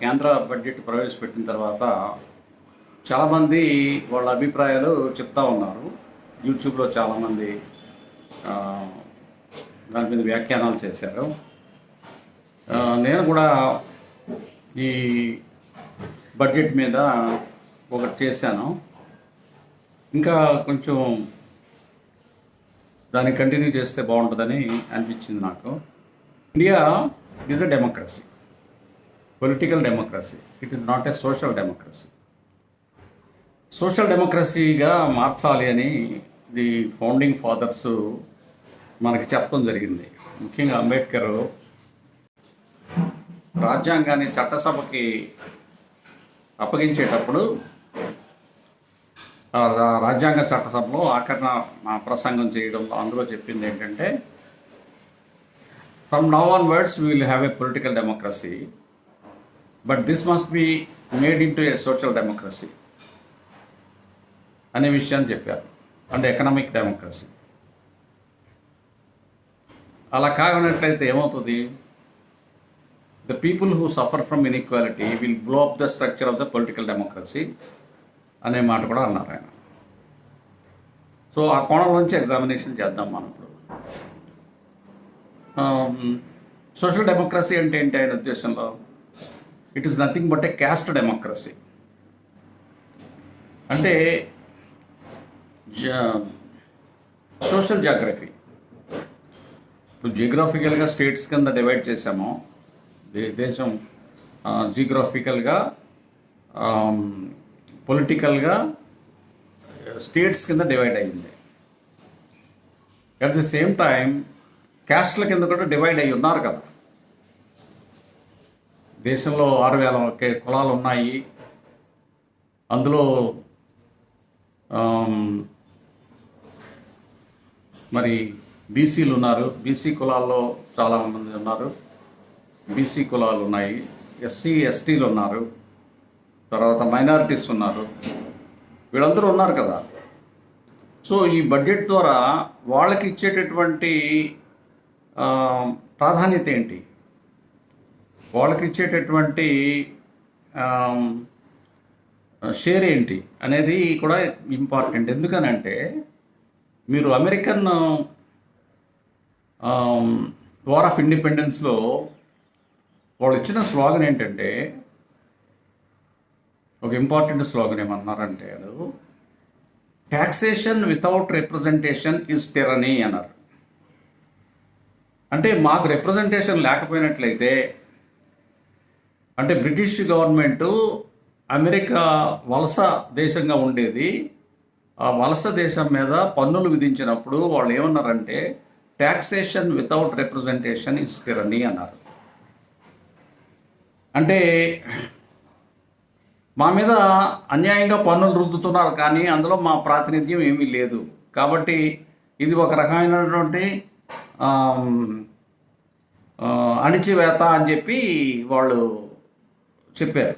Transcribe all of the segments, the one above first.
కేంద్ర బడ్జెట్ ప్రవేశపెట్టిన తర్వాత చాలామంది వాళ్ళ అభిప్రాయాలు చెప్తా ఉన్నారు. యూట్యూబ్లో చాలామంది దాని మీద వ్యాఖ్యానాలు చేశారు. నేను కూడా ఈ బడ్జెట్ మీద ఒకటి చేశాను. ఇంకా కొంచెం దాన్ని కంటిన్యూ చేస్తే బాగుంటుందని అనిపించింది నాకు. India is a democracy, political democracy. It is not a social democracy. Social డెమోక్రసీగా మార్చాలి అని ది ఫౌండింగ్ ఫాదర్స్ మనకి చెప్పడం జరిగింది. ముఖ్యంగా అంబేద్కర్ రాజ్యాంగాన్ని చట్టసభకి అప్పగించేటప్పుడు రాజ్యాంగ చట్టసభలో ఆఖరణ ప్రసంగం చేయడంలో అందులో చెప్పింది ఏంటంటే, from now onwards we will have a political democracy, but this must be made in to A social democracy అనే విషయాన్ని చెప్పారు. అంటే ఎకనామిక్ డెమోక్రసీ. అలా కాకున్నట్లయితే ఏమవుతుంది? The people who suffer from inequality will blow up the structure of the political democracy అనే మాట కూడా అన్నారు ఆయన. సో ఆ కోణంలోంచి ఎగ్జామినేషన్ చేద్దాం మనం ఇప్పుడు. సోషల్ డెమోక్రసీ అంటే ఏంటి ఆయన ఉద్దేశంలో? It is nothing but A caste democracy. అంటే సోషల్ జాగ్రఫీ. ఇప్పుడు జియోగ్రాఫికల్గా స్టేట్స్ కింద డివైడ్ చేసాము. దేశం జియోగ్రాఫికల్గా, పొలిటికల్గా స్టేట్స్ కింద డివైడ్ అయ్యింది. అట్ ది సేమ్ టైం క్యాస్ట్ల కింద కూడా డివైడ్ అయ్యి ఉన్నారు కదా. దేశంలో 6,000 కులాలు ఉన్నాయి. అందులో మరి బీసీలు ఉన్నారు. బీసీ కులాల్లో చాలామంది ఉన్నారు. బీసీ కులాలు ఉన్నాయి. ఎస్సీ ఎస్టీలు ఉన్నారు. తర్వాత మైనారిటీస్ ఉన్నారు. వీళ్ళందరూ ఉన్నారు కదా. సో ఈ బడ్జెట్ ద్వారా వాళ్ళకి ఇచ్చేటటువంటి ప్రాధాన్యత ఏంటి, వాళ్ళకి ఇచ్చేటటువంటి షేర్ ఏంటి అనేది కూడా ఇంపార్టెంట్. ఎందుకనంటే మీరు అమెరికన్ వార్ ఆఫ్ ఇండిపెండెన్స్లో వాళ్ళు ఇచ్చిన స్లోగన్ ఏంటంటే, ఒక ఇంపార్టెంట్ స్లోగన్ ఏమన్నారంటే, అది taxation without representation is tyranny అన్నారు. అంటే మాకు రిప్రజెంటేషన్ లేకపోయినట్లయితే, అంటే బ్రిటిష్ గవర్నమెంటు అమెరికా వలస దేశంగా ఉండేది. ఆ వలస దేశం మీద పన్నులు విధించినప్పుడు వాళ్ళు ఏమన్నారంటే, taxation without representation is tyranny అన్నారు. అంటే మా మీద అన్యాయంగా పన్నులు రుద్దుతున్నారు, కానీ అందులో మా ప్రాతినిధ్యం ఏమీ లేదు. కాబట్టి ఇది ఒక రకమైనటువంటి అణిచివేత అని చెప్పి వాళ్ళు చెప్పారు.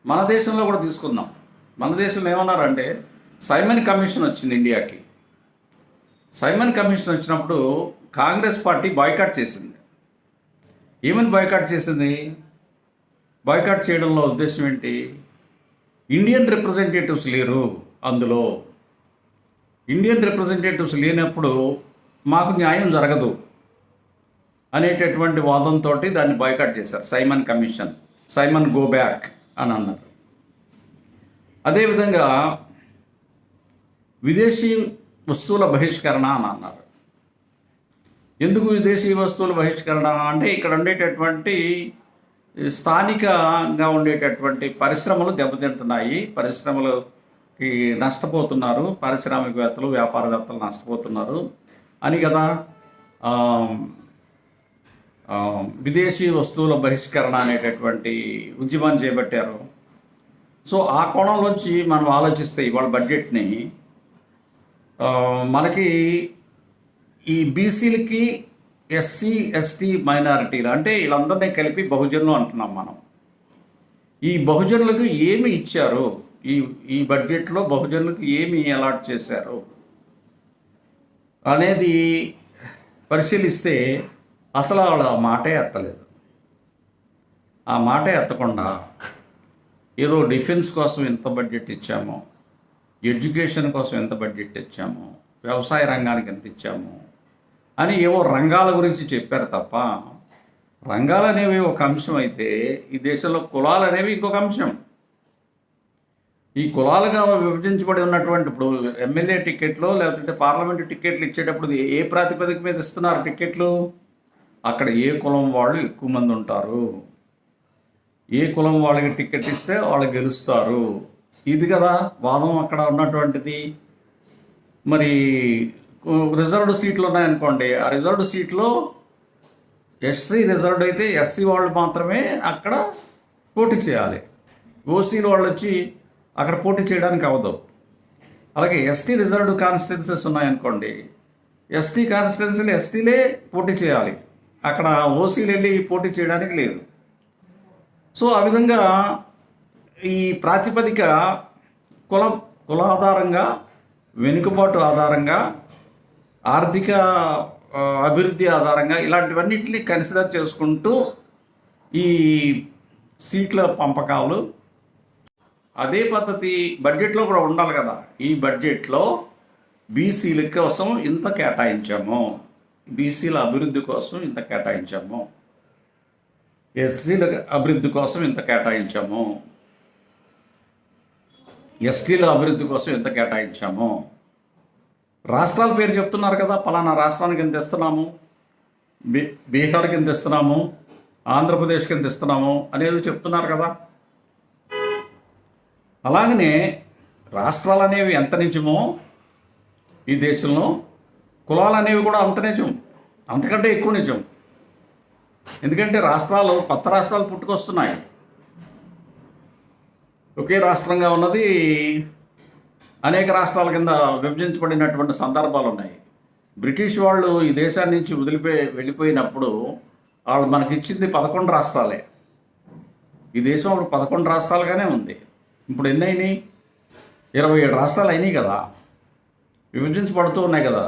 మన దేశంలో కూడా తీసుకుందాం. మన దేశంలో ఏమన్నారంటే, సైమన్ కమిషన్ వచ్చింది ఇండియాకి. సైమన్ కమిషన్ వచ్చినప్పుడు కాంగ్రెస్ పార్టీ బాయ్కాట్ చేసింది. ఏమని బాయ్కాట్ చేసింది? బాయ్కాట్ చేయడంలో ఉద్దేశం ఏంటి? ఇండియన్ రిప్రజెంటేటివ్స్ లేరు అందులో. ఇండియన్ రిప్రజెంటేటివ్స్ లేనప్పుడు మాకు న్యాయం జరగదు అనేటటువంటి వాదంతో దాన్ని బాయ్కాట్ చేశారు. Simon commission, Simon go back అని అన్నారు. అదేవిధంగా విదేశీ వస్తువుల బహిష్కరణ అని అన్నారు. ఎందుకు విదేశీ వస్తువుల బహిష్కరణ అంటే, ఇక్కడ ఉండేటటువంటి స్థానికంగా ఉండేటటువంటి పరిశ్రమలు దెబ్బతింటున్నాయి, పరిశ్రమలకి నష్టపోతున్నారు, పారిశ్రామికవేత్తలు వ్యాపారవేత్తలు నష్టపోతున్నారు అని కదా విదేశీ వస్తువుల బహిష్కరణ అనేటటువంటి ఉద్యమాన్ని చేపట్టారు. సో ఆ కోణంలోంచి మనం ఆలోచిస్తే ఇవాళ బడ్జెట్ని మనకి ఈ బీసీలకి, ఎస్సీ ఎస్టీ మైనారిటీలు అంటే వీళ్ళందరినీ కలిపి బహుజనులు అంటున్నాం మనం. ఈ బహుజనులకు ఏమి ఇచ్చారు, ఈ బడ్జెట్లో బహుజనులకు ఏమి అలాట్ చేశారు అనేది పరిశీలిస్తే అసలు వాళ్ళ మాటే ఎత్తలేదు. ఆ మాట ఎత్తకుండా ఏదో డిఫెన్స్ కోసం ఎంత బడ్జెట్ ఇచ్చామో, ఎడ్యుకేషన్ కోసం ఎంత బడ్జెట్ ఇచ్చామో, వ్యవసాయ రంగానికి ఎంత ఇచ్చామో అని ఏవో రంగాల గురించి చెప్పారు తప్ప, రంగాలు అనేవి ఒక అంశం అయితే ఈ దేశంలో కులాలు అనేవి ఇంకొక అంశం. ఈ కులాలుగా విభజించబడి ఉన్నటువంటి ఇప్పుడు ఎమ్మెల్యే టికెట్లు లేకపోతే పార్లమెంటు టికెట్లు ఇచ్చేటప్పుడు ఏ ప్రాతిపదిక మీద ఇస్తున్నారు టికెట్లు? అక్కడ ఏ కులం వాళ్ళు ఎక్కువ మంది ఉంటారు, ఏ కులం వాళ్ళకి టికెట్ ఇస్తే వాళ్ళు గెలుస్తారు, ఇది కదా వాదం అక్కడ ఉన్నటువంటిది. మరి రిజర్వ్డ్ సీట్లు ఉన్నాయనుకోండి, ఆ రిజర్వ్డ్ సీట్లో ఎస్సీ రిజర్వ్డ్ అయితే ఎస్సీ వాళ్ళు మాత్రమే అక్కడ పోటీ చేయాలి, ఓసీలు వాళ్ళు వచ్చి అక్కడ పోటీ చేయడానికి అవ్వదు. అలాగే ఎస్టీ రిజర్వ్డ్ కాన్స్టిట్యున్సీస్ ఉన్నాయనుకోండి, ఎస్టీ కాన్స్టిట్యున్సీలు ఎస్టీలే పోటీ చేయాలి, అక్కడ ఓసీలు వెళ్ళి పోటీ చేయడానికి లేదు. సో ఆ విధంగా ఈ ప్రాతిపదిక కుల ఆధారంగా, వెనుకబాటు ఆధారంగా, ఆర్థిక అభివృద్ధి ఆధారంగా ఇలాంటివన్నింటినీ కన్సిడర్ చేసుకుంటూ ఈ సీట్ల పంపకాలు, అదే పద్ధతి బడ్జెట్లో కూడా ఉండాలి కదా. ఈ బడ్జెట్లో బీసీల కోసం ఇంత కేటాయించాము, బీసీల అభివృద్ధి కోసం ఇంత కేటాయించాము, ఎస్సీల అభివృద్ధి కోసం ఇంత కేటాయించాము, ఎస్టీల అభివృద్ధి కోసం ఎంత కేటాయించాము. రాష్ట్రాల పేరు చెప్తున్నారు కదా, పలానా రాష్ట్రానికి ఎంత ఇస్తున్నాము, బీహార్కి ఎంత ఇస్తున్నాము, ఆంధ్రప్రదేశ్కి ఎంత ఇస్తున్నాము అనేది చెప్తున్నారు కదా. అలాగనే రాష్ట్రాలు అనేవి ఎంత నిజమో ఈ దేశంలో కులాలు అనేవి కూడా అంత నిజం, అంతకంటే ఎక్కువ నిజం. ఎందుకంటే కొత్త రాష్ట్రాలు పుట్టుకొస్తున్నాయి. ఒకే రాష్ట్రంగా ఉన్నది అనేక రాష్ట్రాల కింద విభజించబడినటువంటి సందర్భాలు ఉన్నాయి. బ్రిటిష్ వాళ్ళు ఈ దేశాన్ని నుంచి వెళ్ళిపోయినప్పుడు వాళ్ళు మనకిచ్చింది 11 రాష్ట్రాలే. ఈ దేశం అప్పుడు 11 రాష్ట్రాలుగానే ఉంది. ఇప్పుడు ఎన్ని అయినాయి? 27 రాష్ట్రాలు అయినాయి కదా, విభజించబడుతూ ఉన్నాయి కదా.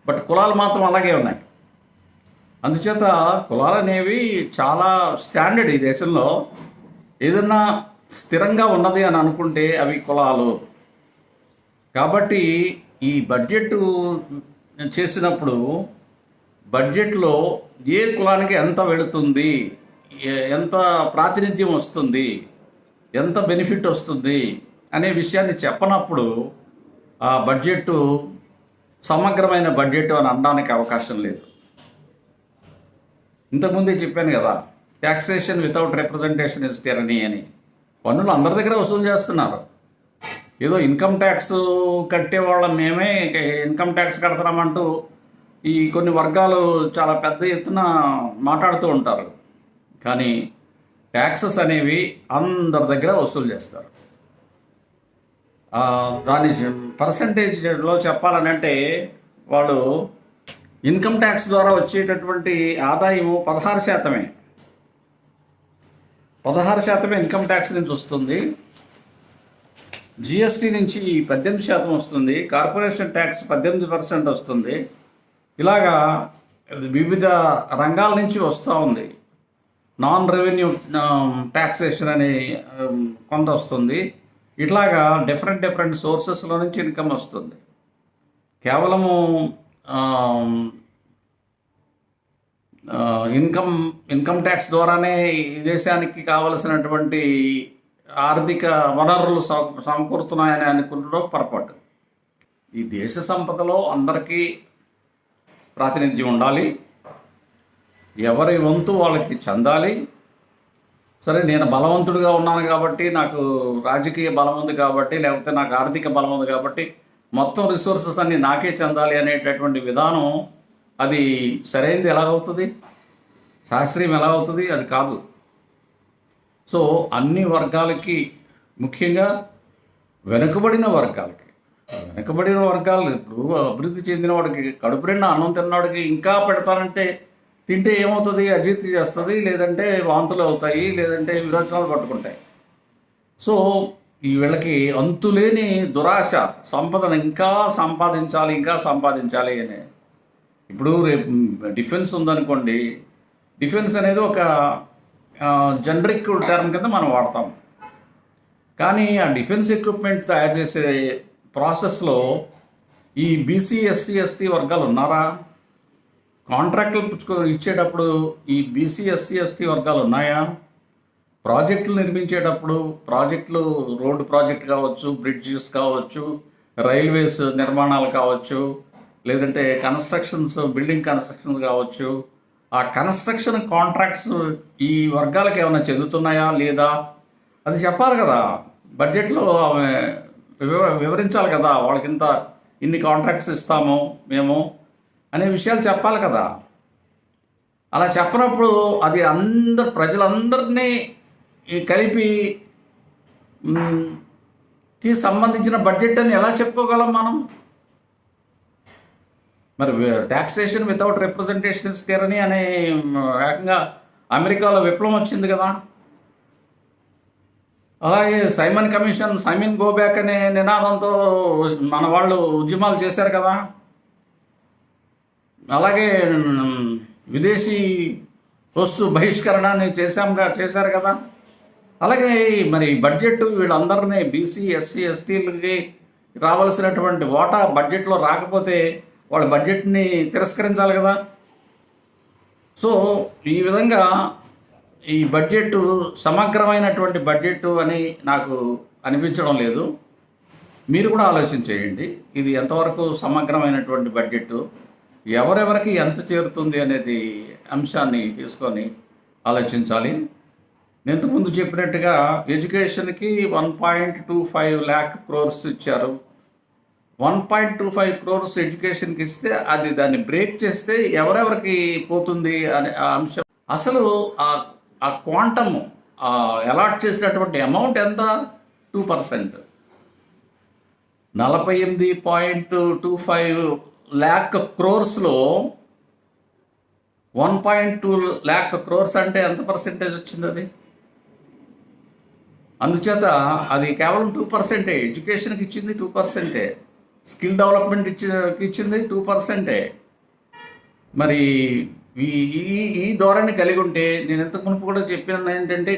బట్ కులాలు మాత్రం అలాగే ఉన్నాయి. అందుచేత కులాలు అనేవి చాలా స్టాండర్డ్. ఈ దేశంలో ఏదన్నా స్థిరంగా ఉన్నది అని అనుకుంటే అవి కులాలు. కాబట్టి ఈ బడ్జెట్ చేసినప్పుడు బడ్జెట్లో ఏ కులానికి ఎంత వెళుతుంది, ఎంత ప్రాతినిధ్యం వస్తుంది, ఎంత బెనిఫిట్ వస్తుంది అనే విషయాన్ని చెప్పనప్పుడు ఆ బడ్జెట్ సమగ్రమైన బడ్జెట్ అని అనడానికి అవకాశం లేదు. ఇంతకుముందే చెప్పాను కదా, ట్యాక్సేషన్ వితౌట్ రిప్రజెంటేషన్ ఇస్ టైరనీ అని. పన్నులు అందరి దగ్గర వసూలు చేస్తున్నారు. ఏదో ఇన్కమ్ ట్యాక్స్ కట్టే వాళ్ళం మేమే ఇన్కమ్ ట్యాక్స్ కడతామంటూ ఈ కొన్ని వర్గాలు చాలా పెద్ద ఎత్తున మాట్లాడుతూ ఉంటారు. కానీ ట్యాక్సెస్ అనేవి అందరి దగ్గర వసూలు చేస్తారు. దాని పర్సంటేజ్లో చెప్పాలని అంటే వాళ్ళు ఇన్కమ్ ట్యాక్స్ ద్వారా వచ్చేటటువంటి ఆదాయము 16%. 16% ఇన్కమ్ ట్యాక్స్ నుంచి వస్తుంది. జిఎస్టీ నుంచి 18% వస్తుంది. కార్పొరేషన్ ట్యాక్స్ 18% వస్తుంది. ఇలాగా వివిధ రంగాల నుంచి వస్తూ ఉంది. నాన్ రెవెన్యూ ట్యాక్సేషన్ అని కొంత వస్తుంది. ఇట్లాగా డిఫరెంట్ సోర్సెస్లో నుంచి ఇన్కమ్ వస్తుంది. కేవలము ఇన్కమ్ ట్యాక్స్ ద్వారానే ఈ దేశానికి కావలసినటువంటి ఆర్థిక వనరులు సమకూరుతున్నాయని అనుకుంటడం పొరపాటు. ఈ దేశ సంపదలో అందరికీ ప్రాతినిధ్యం ఉండాలి. ఎవరి వంతు వాళ్ళకి చెందాలి. సరే, నేను బలవంతుడిగా ఉన్నాను కాబట్టి, నాకు రాజకీయ బలం ఉంది కాబట్టి, లేకపోతే నాకు ఆర్థిక బలం ఉంది కాబట్టి మొత్తం రిసోర్సెస్ అన్నీ నాకే చెందాలి అనేటటువంటి విధానం అది సరైనది ఎలాగవుతుంది? శాస్త్రీయం ఎలా అవుతుంది? అది కాదు. సో అన్ని వర్గాలకి, ముఖ్యంగా వెనుకబడిన వర్గాలు, ఇప్పుడు అభివృద్ధి చెందిన వాడికి, కడుపు నిండా అన్నం తిన్నవాడికి ఇంకా పెడతానంటే తింటే ఏమవుతుంది? అజీర్తి చేస్తుంది, లేదంటే వాంతులు అవుతాయి, లేదంటే విరోచనాలు పట్టుకుంటాయి. సో వీళ్ళకి అంతులేని దురాశ, సంపదను ఇంకా సంపాదించాలి అని. ఇప్పుడు రేపు డిఫెన్స్ ఉందనుకోండి, డిఫెన్స్ అనేది ఒక జనరిక్ టర్మ్ కింద మనం వాడతాం. కానీ ఆ డిఫెన్స్ ఎక్విప్మెంట్ తయారు చేసే ప్రాసెస్లో ఈ బీసీ ఎస్సీ ఎస్టీ వర్గాలు ఉన్నారా? కాంట్రాక్టులు ఇచ్చేటప్పుడు ఈ బీసీ ఎస్సీ ఎస్టీ వర్గాలు ఉన్నాయా? ప్రాజెక్టులు నిర్మించేటప్పుడు ప్రాజెక్టులు, రోడ్డు ప్రాజెక్ట్ కావచ్చు, బ్రిడ్జెస్ కావచ్చు, రైల్వేస్ నిర్మాణాలు కావచ్చు, లేదంటే కన్స్ట్రక్షన్స్, బిల్డింగ్ కన్స్ట్రక్షన్స్ కావచ్చు, ఆ కన్స్ట్రక్షన్ కాంట్రాక్ట్స్ ఈ వర్గాలకు ఏమైనా చెందుతున్నాయా లేదా అది చెప్పాలి కదా. బడ్జెట్లో వివరించాలి కదా, వాళ్ళకింత ఇన్ని కాంట్రాక్ట్స్ ఇస్తాము మేము అనే విషయాలు చెప్పాలి కదా. అలా చెప్పినప్పుడు అది ప్రజలందరినీ కలిపి కి సంబంధించిన బడ్జెట్ అని ఎలా చెప్పుకోగలం మనం? మరి ట్యాక్సేషన్ వితౌట్ రిప్రజెంటేషన్ స్కేర్ అనే ఏకంగా అమెరికాలో విప్లవం వచ్చింది కదా. అలాగే సైమన్ గో బ్యాక్ అనే నినాదంతో మన వాళ్ళు ఉద్యమాలు చేశారు కదా. అలాగే విదేశీ వస్తు బహిష్కరణని చేశారు కదా. అలాగే మరి బడ్జెట్ వీళ్ళందరినీ బీసీ ఎస్సీ ఎస్టీలకి రావాల్సినటువంటి వాటా బడ్జెట్లో రాకపోతే వాళ్ళ బడ్జెట్ని తిరస్కరించాలి కదా. సో ఈ విధంగా ఈ బడ్జెట్ సమగ్రమైనటువంటి బడ్జెట్ అని నాకు అనిపించడం లేదు. మీరు కూడా ఆలోచన చేయండి, ఇది ఎంతవరకు సమగ్రమైనటువంటి బడ్జెట్, ఎవరెవరికి ఎంత చేరుతుంది అనేది అంశాన్ని తీసుకొని ఆలోచించాలి. నేను ఇంతకుముందు చెప్పినట్టుగా ఎడ్యుకేషన్కి 1.25 lakh crores ఇచ్చారు. 1.25 crores ఎడ్యుకేషన్కి ఇస్తే అది దాన్ని బ్రేక్ చేస్తే ఎవరెవరికి పోతుంది అనే ఆ అంశం, అసలు ఆ క్వాంటమ్ అలాట్ చేసినటువంటి అమౌంట్ ఎంత? 2%. 48.25 lakh crores-లో 1.2 lakh crores అంటే ఎంత పర్సెంటేజ్ వచ్చింది అది? అందుచేత అది కేవలం 2%. ఎడ్యుకేషన్కి ఇచ్చింది 2%, స్కిల్ డెవలప్మెంట్ ఇచ్చింది 2%. మరి ఈ ధోరణి కలిగి ఉంటే, నేను ఇంతకు మునుపు కూడా చెప్పిన ఏంటంటే,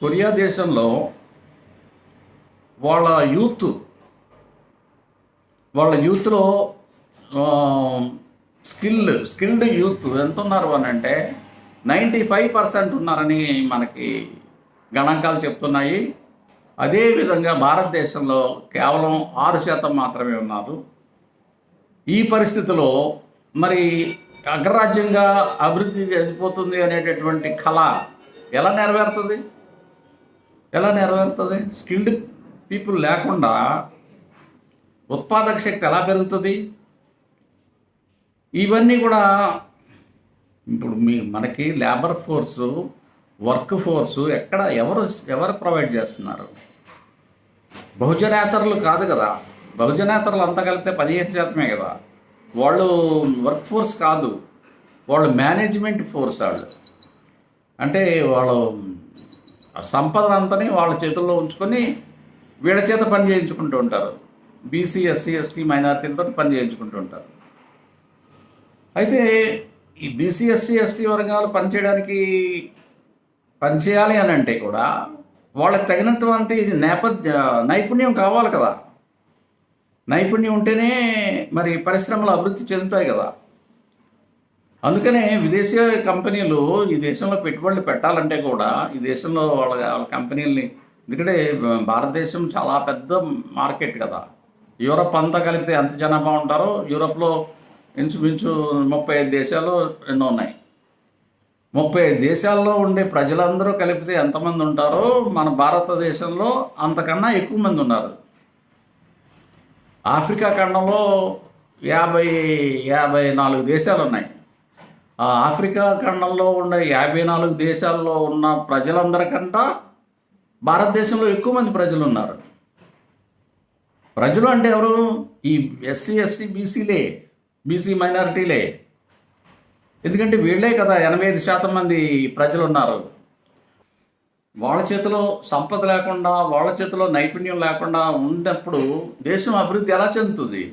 కొరియా దేశంలో వాళ్ళ యూత్లో స్కిల్డ్ యూత్ ఎంత ఉన్నారు అని అంటే 95% ఉన్నారని మనకి గణాంకాలు చెప్తున్నాయి. అదేవిధంగా భారతదేశంలో కేవలం 6% మాత్రమే ఉన్నారు. ఈ పరిస్థితిలో మరి అగ్రరాజ్యంగా అభివృద్ధి చేసిపోతుంది అనేటటువంటి కళ ఎలా నెరవేరుతుంది? స్కిల్డ్ పీపుల్ లేకుండా ఉత్పాదక శక్తి ఎలా పెరుగుతుంది? ఇవన్నీ కూడా ఇప్పుడు మనకి లేబర్ ఫోర్సు, వర్క్ ఫోర్సు ఎవరు ప్రొవైడ్ చేస్తున్నారు? బహుజనేతరులు కాదు కదా. బహుజనేతరులు అంతా కలిపితే 15% కదా. వాళ్ళు వర్క్ ఫోర్స్ కాదు, వాళ్ళు మేనేజ్మెంట్ ఫోర్స్. వాళ్ళు అంటే వాళ్ళు సంపద అంతని వాళ్ళ చేతుల్లో ఉంచుకొని వీళ్ళ చేత పని చేయించుకుంటూ ఉంటారు. బీసీ ఎస్సీ ఎస్టీ మైనారిటీలతో పని చేయించుకుంటూ ఉంటారు. అయితే ఈ బీసీ ఎస్సీ ఎస్టీ వర్గాలు పనిచేయాలి అని అంటే కూడా వాళ్ళకి తగినటువంటి నైపుణ్యం కావాలి కదా. నైపుణ్యం ఉంటేనే మరి పరిశ్రమలు అభివృద్ధి చెందుతాయి కదా. అందుకనే విదేశీ కంపెనీలు ఈ దేశంలో పెట్టుబడులు పెట్టాలంటే కూడా ఈ దేశంలో వాళ్ళ కంపెనీలని, ఎందుకంటే భారతదేశం చాలా పెద్ద మార్కెట్ కదా. యూరప్ అంతా కలిపితే ఎంత జనాభా ఉంటారో, యూరప్లో ఇంచుమించు 35 దేశాలు ఎన్నో ఉన్నాయి. 35 దేశాల్లో ఉండే ప్రజలందరూ కలిపితే ఎంతమంది ఉంటారో మన భారతదేశంలో అంతకన్నా ఎక్కువ మంది ఉన్నారు. ఆఫ్రికా ఖండంలో 54 దేశాలు ఉన్నాయి. ఆ ఆఫ్రికా ఖండంలో ఉండే 54 దేశాల్లో ఉన్న ప్రజలందరికంటా భారతదేశంలో ఎక్కువ మంది ప్రజలు ఉన్నారు. ప్రజలు అంటే ఎవరు? ఈ ఎస్సీ ఎస్సీ బీసీ మైనారిటీలే. ఎందుకంటే వీళ్ళే కదా 85% మంది ప్రజలు ఉన్నారు. వాళ్ళ చేతిలో సంపద లేకుండా, వాళ్ళ చేతిలో నైపుణ్యం లేకుండా ఉన్నప్పుడు దేశం అభివృద్ధి ఎలా చెందుతుంది?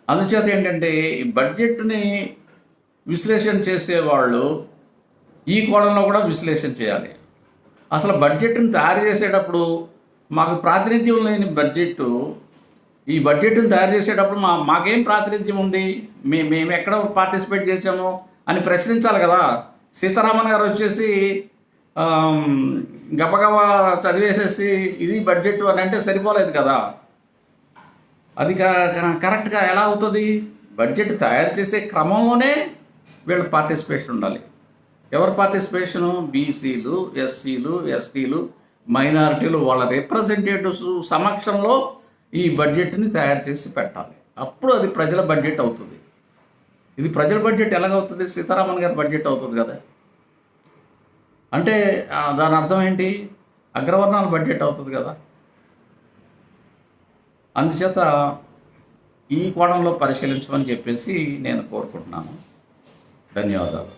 అందుచేత ఏంటంటే ఈ బడ్జెట్ని విశ్లేషణ చేసేవాళ్ళు ఈ కోణంలో కూడా విశ్లేషణ చేయాలి. అసలు బడ్జెట్ని తయారు చేసేటప్పుడు మాకు ప్రాతినిధ్యం లేని బడ్జెట్, ఈ బడ్జెట్ని తయారు చేసేటప్పుడు మాకేం ప్రాతినిధ్యం ఉంది, మేము ఎక్కడ పార్టిసిపేట్ చేసాము అని ప్రశ్నించాలి కదా. సీతారామన్ గారు వచ్చేసి గబగబా చదివేసేసి ఇది బడ్జెట్ అని అంటే సరిపోలేదు కదా. అది కరెక్ట్గా ఎలా అవుతుంది? బడ్జెట్ తయారు చేసే క్రమంలోనే వీళ్ళ పార్టిసిపేషన్ ఉండాలి. ఎవరి పార్టిసిపేషను? బీసీలు, ఎస్సీలు, ఎస్టీలు, మైనారిటీలు, వాళ్ళ రిప్రజెంటేటివ్స్ సమక్షంలో ఈ బడ్జెట్ని తయారు చేసి పెట్టాలి. అప్పుడు అది ప్రజల బడ్జెట్ అవుతుంది. ఇది ప్రజల బడ్జెట్ ఎలాగవుతుంది? సీతారామన్ గారి బడ్జెట్ అవుతుంది కదా. అంటే దాని అర్థం ఏంటి? అగ్రవర్ణాల బడ్జెట్ అవుతుంది కదా. అందుచేత ఈ కోణంలో పరిశీలించమని చెప్పేసి నేను కోరుకుంటున్నాను. ధన్యవాదాలు.